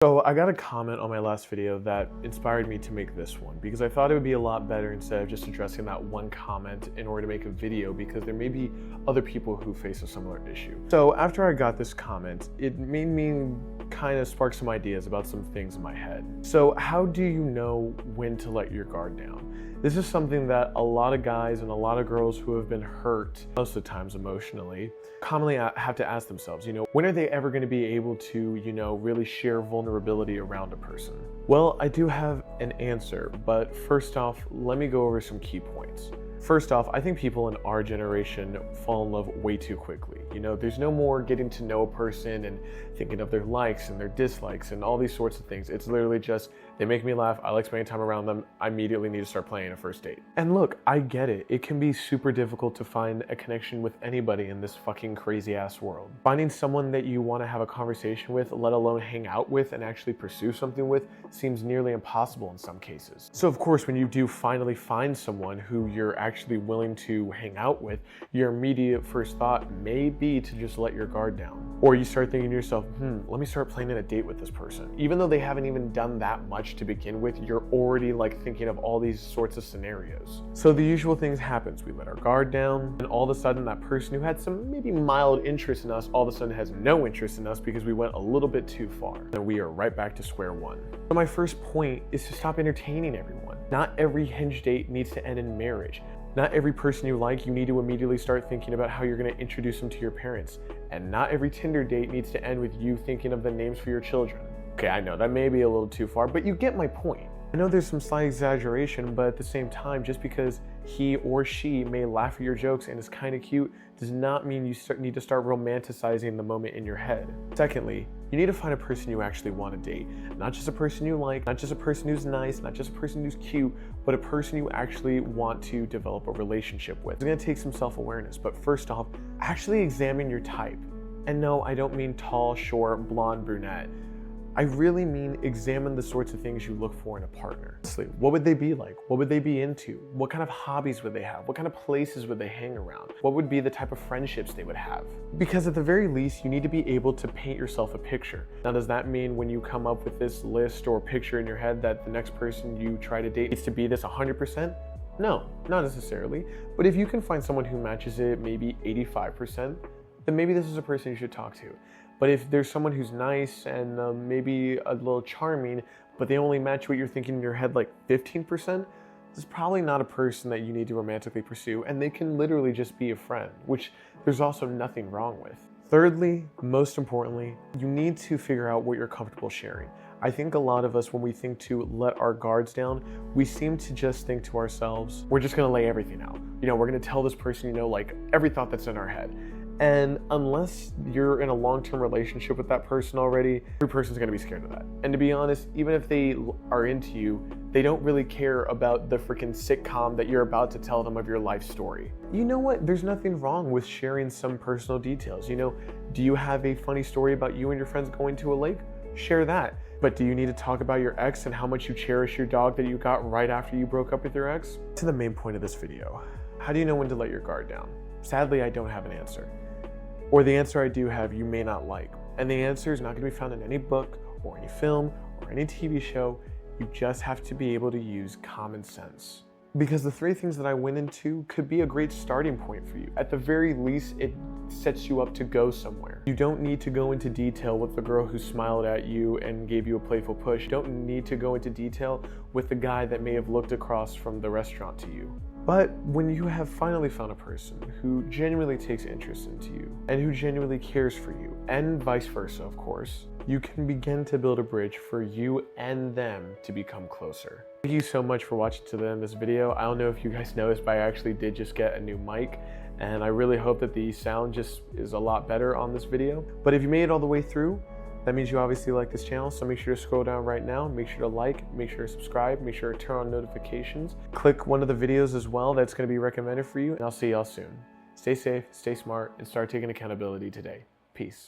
So I got a comment on my last video that inspired me to make this one because I thought it would be a lot better instead of just addressing that one comment in order to make a video, because there may be other people who face a similar issue. So after I got this comment, it made me kind of spark some ideas about some things in my head. So how do you know when to let your guard down? This is something that a lot of guys and a lot of girls who have been hurt, most of the times emotionally, commonly have to ask themselves, when are they ever going to be able to, really share vulnerability around a person? Well, I do have an answer, but first off, let me go over some key points. First off, I think people in our generation fall in love way too quickly. There's no more getting to know a person and thinking of their likes and their dislikes and all these sorts of things. It's literally just, they make me laugh, I like spending time around them, I immediately need to start planning a first date. And look, I get it. It can be super difficult to find a connection with anybody in this fucking crazy ass world. Finding someone that you want to have a conversation with, let alone hang out with and actually pursue something with, seems nearly impossible in some cases. So of course, when you do finally find someone who you're actually willing to hang out with, your immediate first thought may be to just let your guard down. Or you start thinking to yourself, let me start planning a date with this person. Even though they haven't even done that much to begin with, you're already thinking of all these sorts of scenarios. So the usual things happens. We let our guard down, and all of a sudden that person who had some maybe mild interest in us all of a sudden has no interest in us because we went a little bit too far. And we are right back to square one. So my first point is to stop entertaining everyone. Not every Hinge date needs to end in marriage. Not every person you like, you need to immediately start thinking about how you're going to introduce them to your parents. And not every Tinder date needs to end with you thinking of the names for your children. Okay, I know that may be a little too far, but you get my point. I know there's some slight exaggeration, but at the same time, just because he or she may laugh at your jokes and is kind of cute does not mean you need to start romanticizing the moment in your head. Secondly, you need to find a person you actually want to date. Not just a person you like, not just a person who's nice, not just a person who's cute, but a person you actually want to develop a relationship with. It's going to take some self-awareness, but first off, actually examine your type. And no, I don't mean tall, short, blonde, brunette. I really mean examine the sorts of things you look for in a partner. Honestly, what would they be like? What would they be into? What kind of hobbies would they have? What kind of places would they hang around? What would be the type of friendships they would have? Because at the very least, you need to be able to paint yourself a picture. Now, does that mean when you come up with this list or picture in your head that the next person you try to date needs to be this 100%? No, not necessarily. But if you can find someone who matches it maybe 85%, then maybe this is a person you should talk to. But if there's someone who's nice and maybe a little charming, but they only match what you're thinking in your head 15%, this is probably not a person that you need to romantically pursue, and they can literally just be a friend, which there's also nothing wrong with. Thirdly, most importantly, you need to figure out what you're comfortable sharing. I think a lot of us, when we think to let our guards down, we seem to just think to ourselves, we're just gonna lay everything out. We're gonna tell this person, every thought that's in our head. And unless you're in a long-term relationship with that person already, every person's gonna be scared of that. And to be honest, even if they are into you, they don't really care about the freaking sitcom that you're about to tell them of your life story. You know what? There's nothing wrong with sharing some personal details. Do you have a funny story about you and your friends going to a lake? Share that. But do you need to talk about your ex and how much you cherish your dog that you got right after you broke up with your ex? To the main point of this video. How do you know when to let your guard down? Sadly, I don't have an answer. Or the answer I do have, you may not like. And the answer is not going to be found in any book or any film or any TV show. You just have to be able to use common sense. Because the three things that I went into could be a great starting point for you. At the very least, it sets you up to go somewhere. You don't need to go into detail with the girl who smiled at you and gave you a playful push. You don't need to go into detail with the guy that may have looked across from the restaurant to you. But when you have finally found a person who genuinely takes interest into you and who genuinely cares for you, and vice versa, of course, you can begin to build a bridge for you and them to become closer. Thank you so much for watching to the end of this video. I don't know if you guys noticed, but I actually did just get a new mic, and I really hope that the sound just is a lot better on this video. But if you made it all the way through, that means you obviously like this channel, so make sure to scroll down right now, make sure to like, make sure to subscribe, make sure to turn on notifications. Click one of the videos as well that's going to be recommended for you, and I'll see y'all soon. Stay safe, stay smart, and start taking accountability today. Peace.